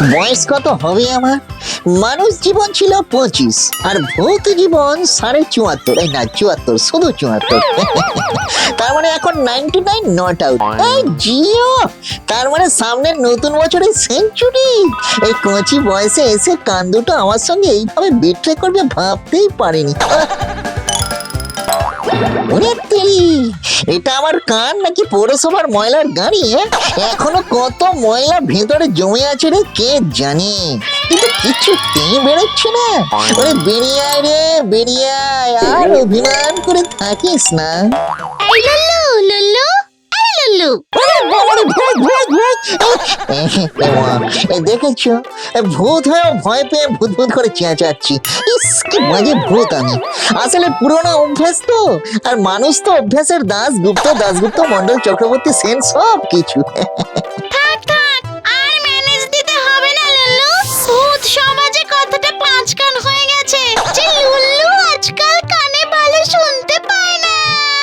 বয়স কত হবে আমার? মানুষ জীবন ছিল 25 আর ভূত জীবন 74.5, এই না 74, শুধু 74। তার মানে এখন 99 নট আউট। এই জিও, তার মানে সামনের নতুন বছরে সেঞ্চুরি। এই কচি বয়সে এসে কান দুটো আমার সঙ্গে এইভাবে বিট্রে করবে ভাবতেই পারিনি। ওরে তেরি, এটা আমার কান নাকি পৌরসভার ময়লার গাড়ি? এখনো কত ময়লা ভেতরে জমে আছে রে কে জানে, কিন্তু কিছুতেই বেরোচ্ছে না। ওরে বেরিয়ে আয় রে, বেরিয়ে আয়, আর অভিমান করে থাকিস না। এই লুল্লু, লুল্লু, এই লুল্লু। দেখেছো, ভূত হয়েও ভয় পেয়ে ভূত ভূত করে চেঁচাচ্ছি। ইস কি বাজে ভূত আমি। আসলে পুরোনো অভ্যাস তো, আর মানুষ তো অভ্যাসের দাসগুপ্ত মন্ডল চক্রবর্তী সেন সব কিছু। থাক থাক, আর ম্যানেজ দিতে হবে না লুল্লু। ভূত সমাজে কথাটা পাঁচ কান হয়ে গেছে যে লুল্লু আজকাল কানে ভালো শুনতে পায় না।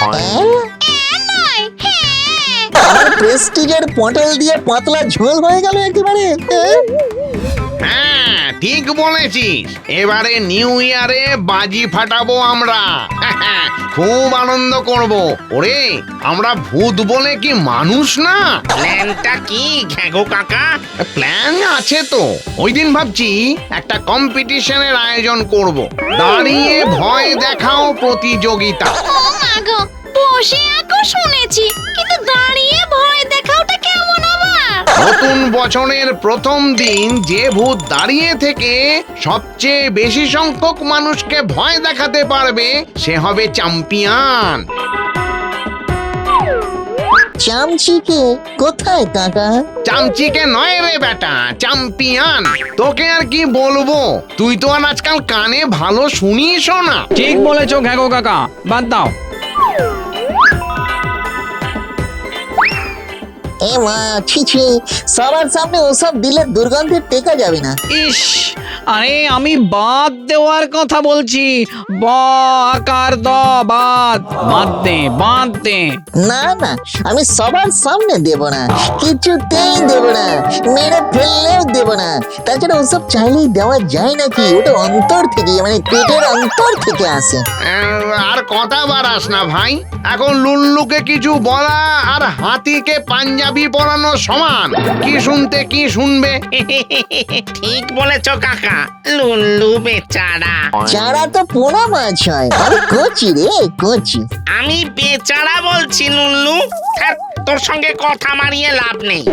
নয়, হ্যাঁ। আমার প্রেস্টিজের পটল দিয়ে পাতলা ঝোল হয়ে গেল একেবারে। হ্যাঁ ঠিক বলেছিস, এবারে নিউ ইয়ারে বাজি ফাটাবো আমরা। খুব আনন্দ করব। ওরে আমরা ভূত বলে কি মানুষ না? প্ল্যানটা কি ঘ্যাগো কাকা? প্ল্যান আছে তো। ওই দিন ভাবছি একটা কম্পিটিশনের আয়োজন করব, দাঁড়িয়ে ভয় দেখাও প্রতিযোগিতা। ও মা গো, বসে আঁকো শুনেছি, কিন্তু দাঁড়িয়ে ভয় দেখাওটা কেমন আবার? নতুন বছরের প্রথম দিন যে ভূত দাঁড়িয়ে থেকে সবচেয়ে বেশি সংখ্যক মানুষকে ভয় দেখাতে পারবে সে হবে চ্যাম্পিয়ন। চামচিকে কোথায় কাকা? চামচিকে নয় রে বেটা, চ্যাম্পিয়ন। তোকে আর কি বলবো, তুই তো আর আজকাল কানে ভালো শুনিসও না। ঠিক বলেছো ঘ্যাগো কাকা, বাদ দাও। এ মা, ছি, সবার সামনে ওসব দিলে দুর্গন্ধে টেকা যাবে না। ইস, আরে আমি বাদ দেওয়ার কথা বলছি। ব আকার দ, বাদ দে। না, আমি সবার সামনে দেব না, কিছুতেই দেব না, মেরে ফেললেও দেব না। তাছাড়া ওসব চাইলেই দেওয়া যায় নাকি? ওটা অন্তর থেকে, মানে পেটের অন্তর থেকে আসে। আর কথা বাড়াস না ভাই, এখন লুল্লুকে কিছু বলা আর হাতিকে পাঞ্জাবি পরানো সমান। কি শুনতে কি শুনবে? ঠিক বলেছো কাকা, লুল্লু বেচারা। চারা তো পোনা মাছ হয়, আমি কচি রে, কচি। আমি বেচারা বলছি লুল্লু। ধ্যাৎ, তোর সঙ্গে কথা মারিয়ে লাভ নেই।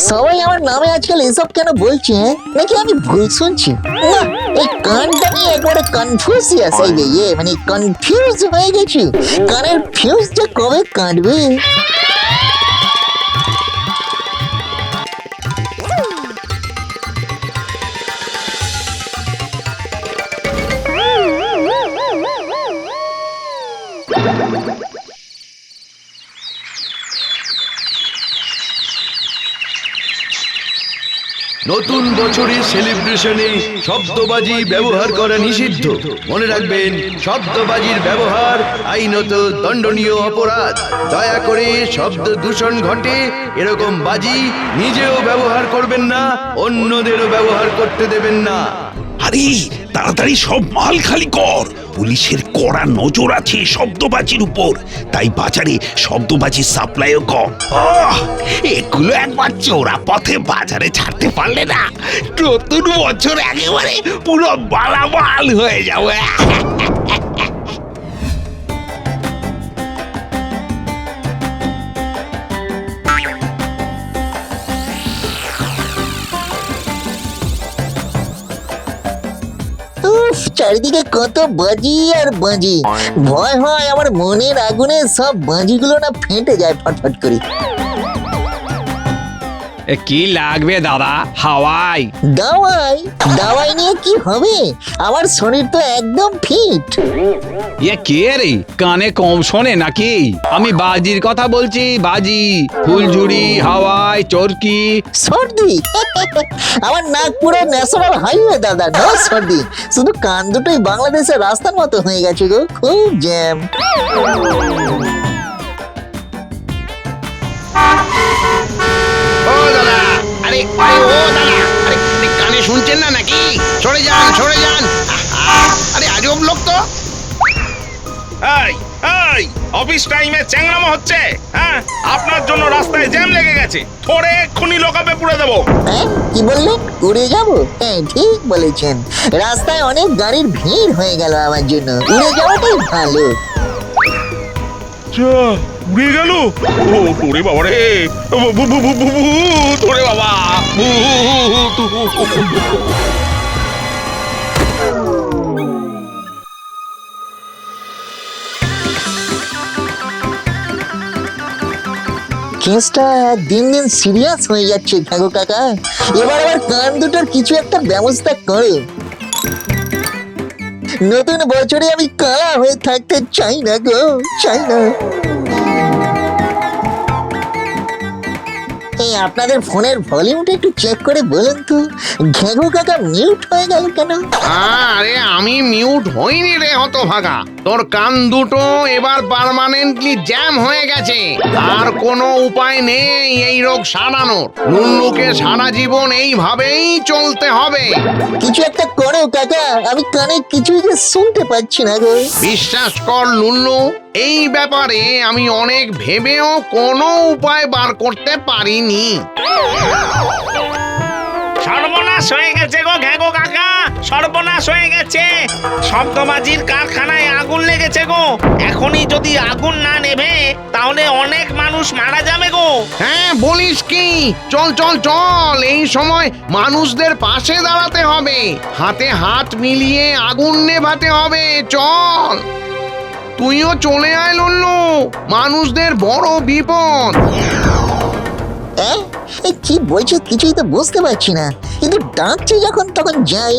সবাই আমার নামে আজকাল এসব কেন বলছে? নাকি আমি ভুল শুনছি? না, এই কানটা নিয়ে একবারে কনফিউজিয়াস হয়ে গিয়ে, মানে কনফিউজ হয়ে গেছি। কানের ফিউজটা কবে কাটবে? নতুন বছরের সেলিব্রেশনে শব্দবাজি ব্যবহার করা নিষিদ্ধ। মনে রাখবেন, শব্দবাজির ব্যবহার আইনত দণ্ডনীয় অপরাধ। দয়া করে শব্দ দূষণ ঘটে এরকম বাজি নিজেও ব্যবহার করবেন না, অন্যদেরও ব্যবহার করতে দেবেন না। আরে তাড়াতাড়ি সব মাল খালি কর, পুলিশের কড়া নজর আছে শব্দবাজির উপর, তাই বাজারে শব্দবাজির সাপ্লাইও কম। এগুলো একবার চোরা পথে বাজারে ছাড়তে পারলে না, নতুন বছর একেবারে পুরো মালামাল হয়ে যাবে। চারিদিকে কত বাজি আর বাজি, ভয় হয় আমার মনের আগুনে সব বাজিগুলো না ফেটে যায় ফটফট করে। কি লাগবে দাদা? হাওয়াই দাওয়াই নিয়ে কি হবে? আমার শরীর তো একদম ফিট। কে রে, কানে কম শোনে নাকি? আমি বাজির কথা বলছি, বাজি, ফুলঝুরি, হাওয়াই, চরকি। সর্দি? আমার নাক পুরো ন্যাশনাল হাইওয়ে দাদা, নো সর্দি, শুধু কান দুটোই বাংলাদেশের রাস্তার মতো হয়ে গেছে গো, খুব জ্যাম। ও দাদা, আরে ও দাদা, আরে শুনছেন না নাকি? সরে যান, সরে যান। আহা, আরে আজব লোক তো। এই এই অফিস টাইমে চ্যাংরামো হচ্ছে, হ্যাঁ? আপনার জন্য রাস্তায় জ্যাম লেগে গেছে, থোড়ে এক্ষুনি লোকাপে পুড়ে দেবো। হ্যাঁ কি বললেন, উড়ে যাব? হ্যাঁ ঠিক বলেছেন, রাস্তায় অনেক গাড়ির ভিড় হয়ে গেল, আমার জন্য উড়ে যাওয়াটাই ভালো। উড়ে গেল? ও তোরে বাবা রে, তোরে বাবা। কেসটা দিন দিন সিরিয়াস হয়ে যাচ্ছে ঘাগো কাকা, এবার আবার কান দুটোর কিছু একটা ব্যবস্থা করো। নতুন বছরে আমি কালা হয়ে থাকতে চাই না গো, চাই না। এই আপনাদের ফোনের ভলিউমটা একটু চেক করে বলুন তো, ঘেঘো কাকা মিউট হয়ে গেল কেন? আরে আমি মিউট হইনি রে হতভাগা, তোর কান দুটো এবার পার্মানেন্টলি জ্যাম হয়ে গেছে, আর কোনো উপায় নেই এই রোগ সারানোর। লুল্লুকে সারা জীবন এইভাবেই চলতে হবে। কিছু একটা করো কাকা, আমি কানে কিছুই যে শুনতে পাচ্ছি না গো। বিশ্বাস কর লুল্লু, এই ব্যাপারে আমি অনেক ভেবেও কোনো উপায় বার করতে পারিনি। সর্বনাশ হয়ে গেছে গো ঘ্যাগো কাকা, সর্বনাশ হয়ে গেছে। শব্দবাজির কারখানায় আগুন লেগেছে গো, এখনই যদি আগুন না নেভে তাহলে অনেক মানুষ মারা যাবে গো। হ্যাঁ বলিস কি? চল চল চল, এই সময় মানুষদের পাশে দাঁড়াতে হবে, হাতে হাত মিলিয়ে আগুন নেভাতে হবে। চল তুইও চলে আয় লুল্লু, মানুষদের বড় বিপদ। এই কি বলছো কিছুই তো বুঝতে পারছি না, কিন্তু ডাকছি যখন তখন যাই।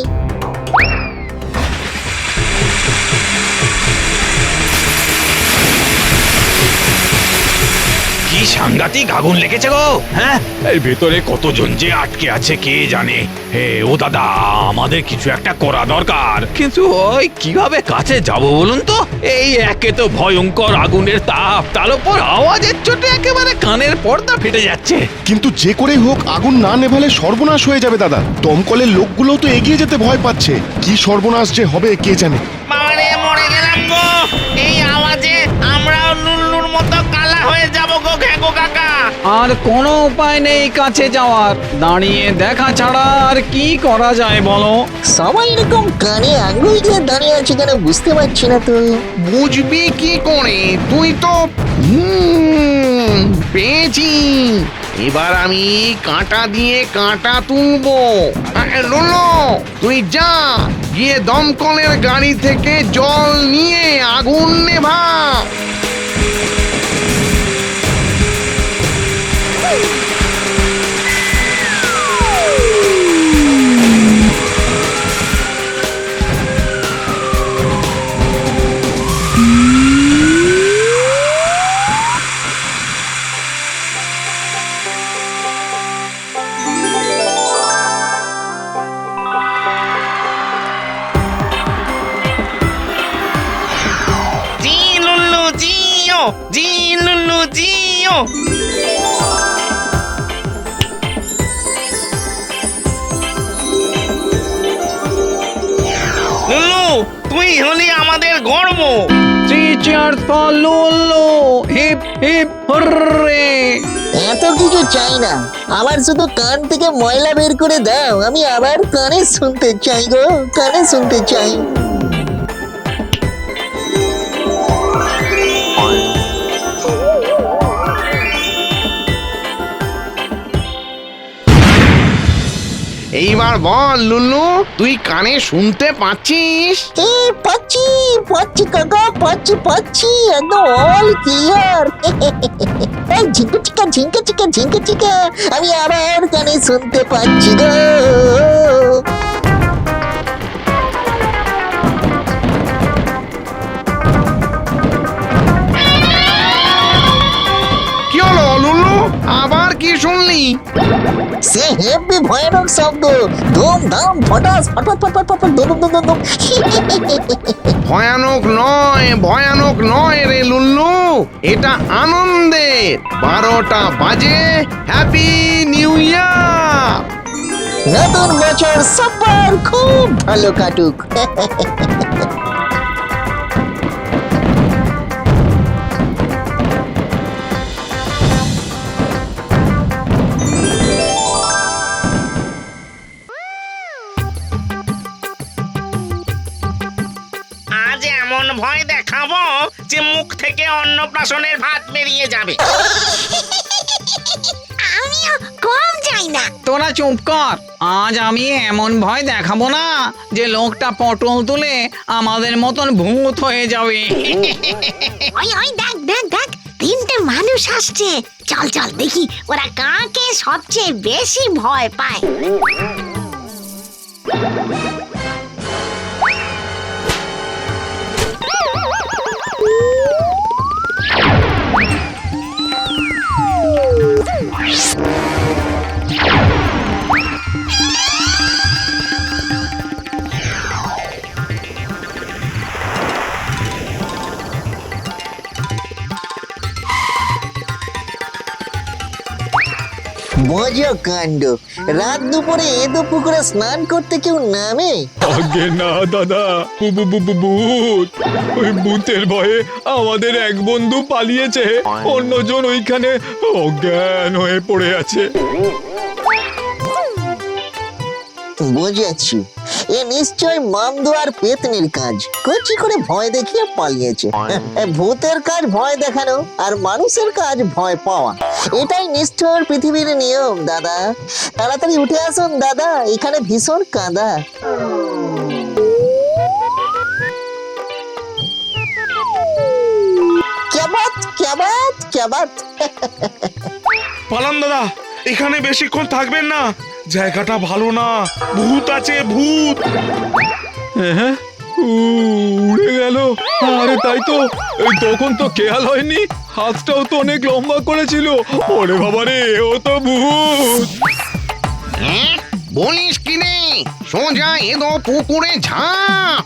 কি সাংঘাতিক আগুন লেগেছে গো, হ্যাঁ? এই ভেতরে কতজন যে আটকে আছে কে জানে। হে ও দাদা, আমাদের কিছু একটা করা দরকার, কিন্তু ওই কিভাবে কাছে যাব বলুন তো? এই একে তো ভয়ঙ্কর আগুনের তাপ, তার উপর আওয়াজের চোটে একেবারে কানের পর্দা ফেটে যাচ্ছে। কিন্তু যে করেই হোক আগুন না নেভালে সর্বনাশ হয়ে যাবে দাদা। দমকলের লোকগুলো তো এগিয়ে যেতে ভয় পাচ্ছে, কি সর্বনাশ যে হবে কে জানে। বাবারে মরে গেলাম গো, এই আওয়াজে আমরাও লুল্লুর মতো কালা হয়ে যাব গো ঘ্যাগো কাকা। আর কোনো উপায় নেই কাছে যাওয়ার, দাঁড়িয়ে দেখা ছাড়া আর কি করা যায় বলো? সবাই এরকম কানে আঙ্গুল দিয়ে দাঁড়িয়ে আছে কেন বুঝতে পারছি না তো। বুঝবি কি করে? তুই তো পেয়েছি, এবার আমি কাঁটা দিয়ে কাঁটা তুলবো। লুল্লু তুই যা, গিয়ে দমকলের গাড়ি থেকে জল নিয়ে আগুন নেভা। জি লুল্লু জিও, জি লুল্লু জিও। লুল্লু তুই হলি আমাদের গর্ব। Three cheers for Lulu! Hip hip hooray! এত কিছু চাই না, আমার শুধু কান থেকে ময়লা বের করে দাও, আমি আবার কানে শুনতে চাই গো, কানে শুনতে চাই। এইবার বল লুল্লু, তুই কানে শুনতে পাচ্ছিস? এ পাচ্ছি পাচ্ছি কাকা, পাচ্ছি পাচ্ছি, একদম অল ক্লিয়ার। এই ঝিঙ্কা চিকা ঝিঙ্কা চিকা ঝিঙ্কা চিকা, আমি আবার কানে শুনতে পাচ্ছি গো। কি হলো লুল্লু, আবার কি শুনলি? সে হেব্বি ভয়ানক শব্দ, ধুম ধাম ফটাস ফটাস ফটাস ফটাস ধুম ধুম ধুম ধুম। ভয়ানক নয়, ভয়ানক নয় রে লুল্লু, এটা আনন্দের। 12টা বাজে, হ্যাপি নিউ ইয়ার। নতুন বছর সবার খুব ভালো কাটুক। আজ এমন ভয় দেখাবো যে মুখ থেকে অন্নপ্রাশনের ভাত বেরিয়ে যাবে। আমিও কম যাই না। তোরা চুপ কর। আজ আমি এমন ভয় দেখাবো না যে লোকটা পটল তুলে আমাদের মতন ভূত হয়ে যাবে। ওই ওই দেখ দেখ দেখ, তিনটে মানুষ আসছে। চল চল দেখি ওরা কাকে সবচেয়ে বেশি ভয় পায়। মজা কাণ্ড, রাত দুপুরে এদো পুকুরে স্নান করতে কেউ নামে? আগে না দাদা, ভূত। ওই ভূতের ভয়ে আমাদের এক বন্ধু পালিয়েছে, অন্যজন ওইখানে অজ্ঞান হয়ে পড়ে আছে। বুঝেছি, এ নিশ্চয় মামদুয়ার পেতনির কাজ। কচি করে ভয় দেখিয়ে পালিয়েছে। ভূতের কাজ ভয় দেখানো, আর মানুষের কাজ ভয় পাওয়া। এটাই নিষ্ঠুর পৃথিবীর নিয়ম দাদা। তাড়াতাড়ি উঠে আসুন দাদা, এখানে ভীষণ কাঁদা। ক্যাবাত ক্যাবাত ক্যাবাত। পালান দাদা, এখানে বেশিক্ষণ থাকবেন না, জায়গাটা ভালো না, ভূত আছে ভূত। হ্যাঁ, উড়ে গেল। আরে তাই তো, এই তখন তো খেয়াল হয়নি, হাতটাও তো অনেক লম্বা করেছিল। ওরে বাবা রে, ও তো ভূত। হ্যাঁ? বলিস কি নে, সোজা এদো পুকুরে ঝাঁপ।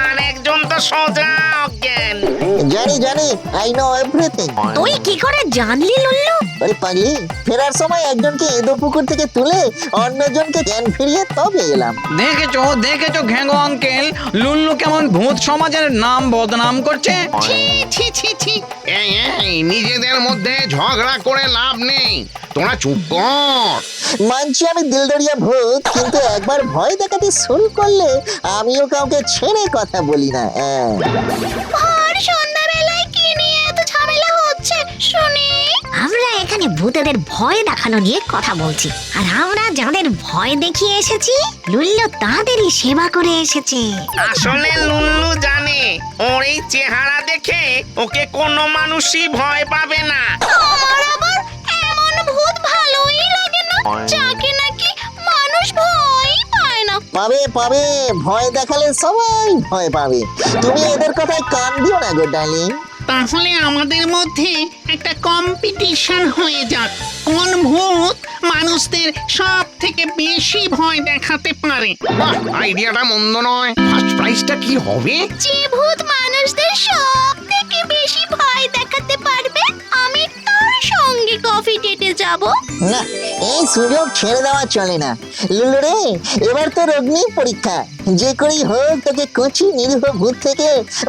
আর একজন তো সোজা অজ্ঞান। জানি জানি, আই নো এভরিথিং। তুই কি করে জানলি লুল্লু? আরে পাগলি, ফেরার সময় একজনকে এদো পুকুর থেকে তুলে অন্যজনকে জ্ঞান ফিরিয়ে তবে এলাম। দেখেছো দেখেছো ঘ্যাঙ্গো আঙ্কেল, লুল্লু কেমন ভূত সমাজের নাম বদনাম করছে। ছি ছি ছি ছি। এই নিজেদের মধ্যে ঝগড়া করে লাভ নেই, তোরা চুপ কর। মানছি আমি দিলদরিয়া ভূত, কিন্তু একবার ভয় দেখাতে শুরু করলে আমিও কাউকে ছেড়ে কথা বলি না। আর সন্ধ্যাবেলায় কি নিয়ে এত ঝামেলা হচ্ছে শুনি? আমরা এখানে ভূতেদের ভয় দেখানো নিয়ে কথা বলছি, আর আমরা যাদের ভয় দেখিয়ে এসেছি লুল্লু তাদেরই সেবা করে এসেছে। আসলে লুল্লু জানে ওর এই চেহারা দেখে ওকে কোনো মানুষই ভয় পাবে না। আমার আবার এমন ভূত ভালোই লাগে না, যাকে নাকি মানুষ ভয় পায় না। পাবে পাবে, ভয় দেখালে সবাই ভয় পাবে। তুমি এদের কথায় কান দিও না গো ডার্লিং। তাহলে আমাদের মধ্যে একটা কম্পিটিশন হয়ে যাক, কোন ভূত মানুষদের সব থেকে বেশি ভয় দেখাতে পারে। বাহ, আইডিয়াটা মন্দ নয়। ফার্স্ট প্রাইজটা কি হবে? যে ভূত মানুষদের সব থেকে বেশি ভয় দেখাতে পারবে, আমি তার সঙ্গে কফি ডেটে যাব। না, এই সুযোগ ছেড়ে দেওয়া চলে না। লুলু রে, এবার তোর অগ্নি পরীক্ষা। যে করেই হোক তোকে কচি নিরীহ ভূত থেকে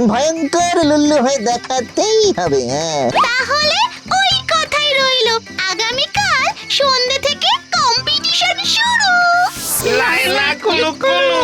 ভয়ঙ্কর লুল্লু হয়ে দেখাতেই হবে। হ্যাঁ, তাহলে ওই কথাই রইলো, আগামীকাল সন্ধ্যে থেকে কম্পিটিশন শুরু। লাইলা কুলু কুলু।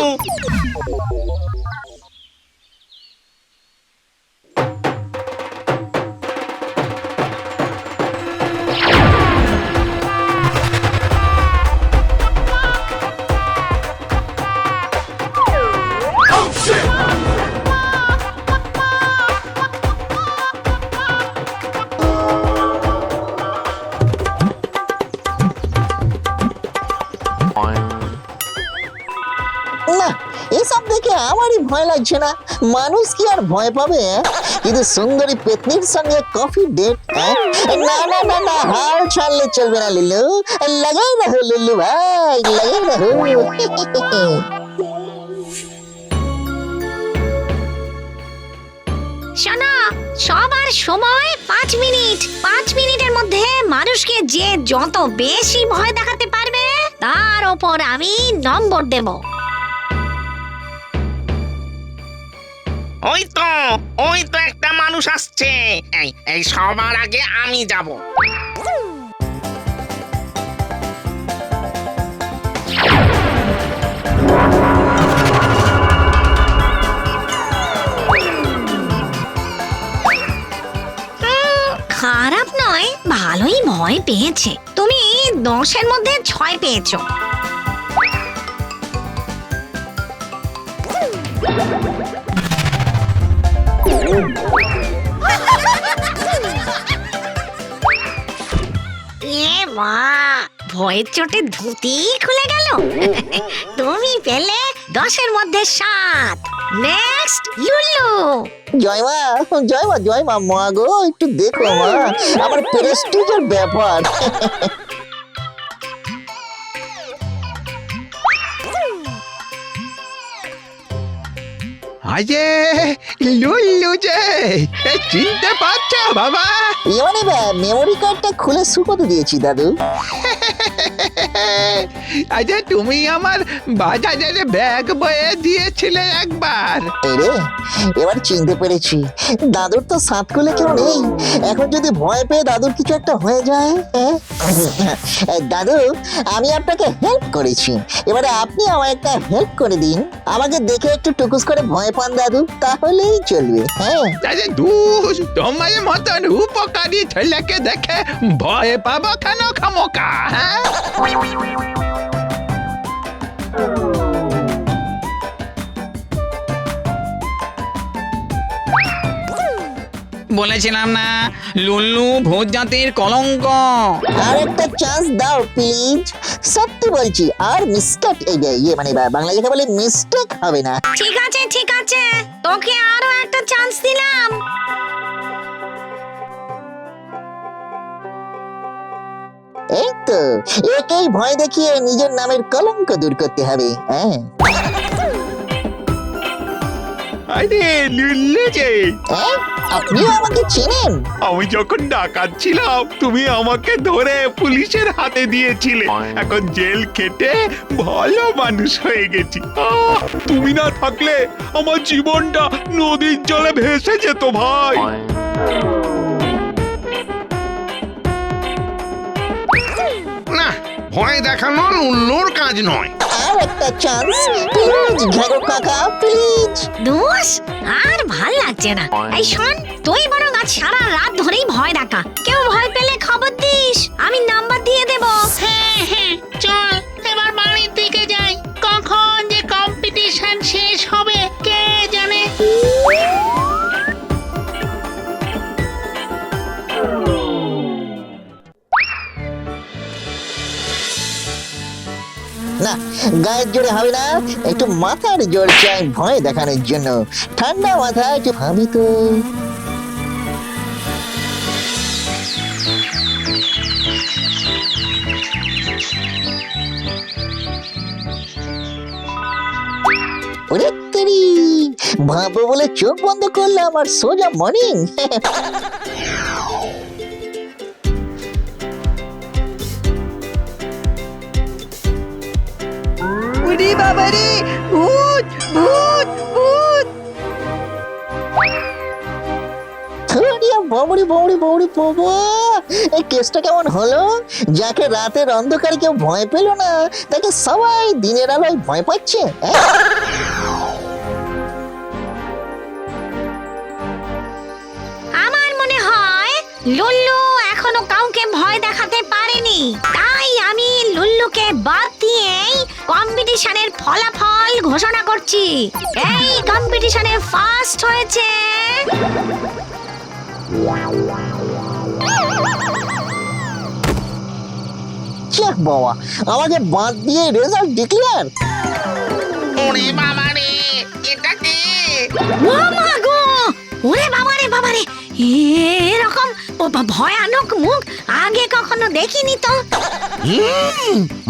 না, এসব দেখে আমারই ভয় লাগছে না। মানুষ কি আর ভয় পাবে? কিন্তু সুন্দরী পেতনির সঙ্গে কফি ডেট? না না না না, হাল ছাড়লে চলবে না লুল্লু। লাগাই রাখো লুল্লু ভাই, লাগাই রাখো। শোনো, সবার সময় 5 মিনিট। 5 মিনিটের মধ্যে মানুষকে যে যত বেশি ভয় দেখাতে পারবে তার ওপর আমি নম্বর দেব। ওই তো একটা মানুষ আসছে। এই সবার আগে আমি যাব। খারাপ নয়, ভালোই ভয় পেয়েছে। তুমি 10-এর মধ্যে 6 পেয়েছো। এ মা, ভয়ের চোটে ধুতি খুলে গেল। তুমি পেলে 10-এর মধ্যে 7। নেক্সট লুল্লু। জয় মা, জয় মা, জয় মা, মা গো একটু দেখো মা, আমার প্রেস্টিজের ব্যাপার। আজে লুল্লু যে চিনতে পারছো বাবা? মানে মেমোরি কার্ডটা খুলে শুকোতে দিয়েছি দাদু। আজে তুমি আমার বাজারের ব্যাগ বয়ে দিয়েছিলে একবার। এরে, এবার চিনতে পেরেছি, দাদুর তো সাত খুলে কেউ নেই। এখন যদি ভয় পেয়ে দাদুর কিছু একটা হয়ে যায়, দাদু আমি আপনাকে হেল্প করেছি, এবারে আপনি আমায় একটা হেল্প করে দিন। আমাকে দেখে একটু টুকুস করে ভয় পান দাদু, তাহলেই চলবে। হ্যাঁ আরে দূর, তোমার মতন উপকারী ছেলেকে দেখে ভয় পাবো কেন খামোকা? হ্যাঁ বলেছিলাম না, লুল্লু ভূত জাতির কলঙ্ক। আর একটা চান্স দাও প্লিজ, সত্যি বলছি। আর মিস্টেক, মানে বাংলা যেটা বলে মিস্টেক হবে না। ঠিক আছে ঠিক আছে, তোকে আরো একটা চান্স দিলাম। এই তো, একেই ভয় দেখিয়ে নিজের নামের কলঙ্ক দূর করতে হবে। হ্যাঁ আরে লুল্লু যে, আপনিও আমাকে চেনেন? আমি যখন ডাকাচ্ছিলাম তুমি আমাকে ধরে পুলিশের হাতে দিয়েছিলে। এখন জেল খেটে ভালো মানুষ হয়ে গেছি। তুমি না থাকলে আমার জীবনটা নদীর জলে ভেসে যেত ভাই। না, ভয় দেখানো লুল্লুর কাজ নয়। আর একটা চান্স প্লিজ ঘাগো কাকা, প্লিজ। দোষ আর ভাল লাগছে না। এই শোন, তুই বরং আজ সারা রাত ধরেই ভয় দেখা। কেউ ভয় পেলে খবর দিস, আমি নাম্বার দিয়ে দেব। হ্যাঁ হ্যাঁ, চল এবার বাড়ির দিকে যাই। কখন যে কম্পিটিশন শেষ হবে কে জানে। না, গায়ের জোরে হবে না, একটু মাথার জোর চাই ভয় দেখানোর জন্য। ঠান্ডা মাথা একটু ভাবি তো। ওরে তেরি, ভাবো বলে চোখ বন্ধ করলাম আর সোজা মর্নিং। উরি বাবারে, ভূত ভূত ভূত! বমড়ি বমড়ি বমড়ি বাবা, এই কেসটা কেমন হলো? যাকে রাতের অন্ধকারে কেউ ভয় পেল না, তাকে সবাই দিনের আলোয় ভয় পাচ্ছে। আমার মনে হয় লুল্লু এখনো কাউকে ভয় দেখাতে পারেনি, তাই আমি লুল্লুকে বাদ দিয়েই কম্পিটিশনের ফলাফল ঘোষণা করছি। এই কম্পিটিশনে ফার্স্ট হয়েছে চেক বাবা, আমাকে বাদ দিয়ে রেজাল্ট ডিক্লেয়ার। ওরে বাবা রে, এটা কে? ও মা গো, ওরে বাবারে বাবারে, এরকম ভয়ানক মুখ আগে কখনো দেখিনি তো।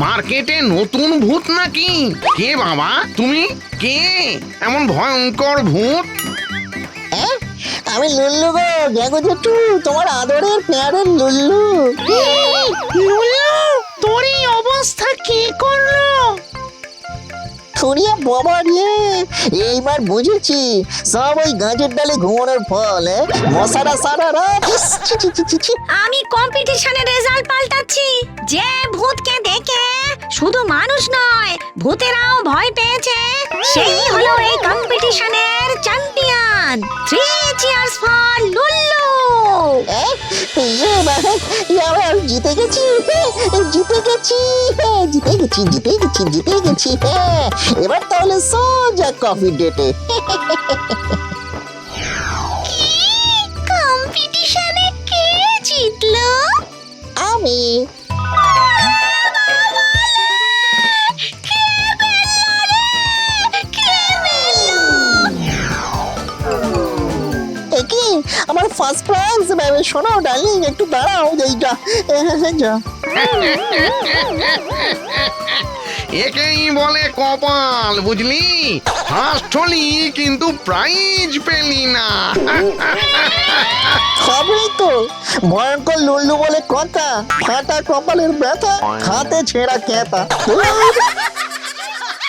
মার্কেটে নতুন ভূত নাকি? কে বাবা তুমি? কে এমন ভয়ঙ্কর ভূত? আমি লুল্লু গো, গ্যাগো জেঠু, তোমার আদরের পেয়ারের লুল্লু। লুল্লু, তোর এই অবস্থা কে শুনিয়া বাবা রে, এইবার বুঝেছি সব ওই গাছের ডালে ঘুমানোর ফল। মশারা সারা রাত ইস, ছি, ছি, ছি, ছি, ছি। আমি কম্পিটিশনের রেজাল্ট পাল্টাচ্ছি। যে ভূতকে দেখে শুধু মানুষ নয় ভূতেরাও ভয় পেয়েছে সেই হলো এই কম্পিটিশনের চ্যাম্পিয়ন। 3 cheers for Lullu. এবার জিতে গেছি, জিতে গেছি, জিতে গেছি, জিতে গেছি, জিতে গেছি। এবার তাহলে সোজা কফি ডেটে। কম্পিটিশনে কে জিতলো? আমি। কি আমার ফার্স্ট প্রাইজ ভাবে? শোনো ডার্লিং, একটু দাঁড়াও, এই যা যা। একেই বলে কপাল, বুঝলি? ফার্স্ট হলি কিন্তু প্রাইজ পেলি না। সবই তো ভয়ঙ্কর লুল্লু বলে কথা, ফাটা কপালের ব্যথা, হাতে ছেঁড়া ক্যাতা।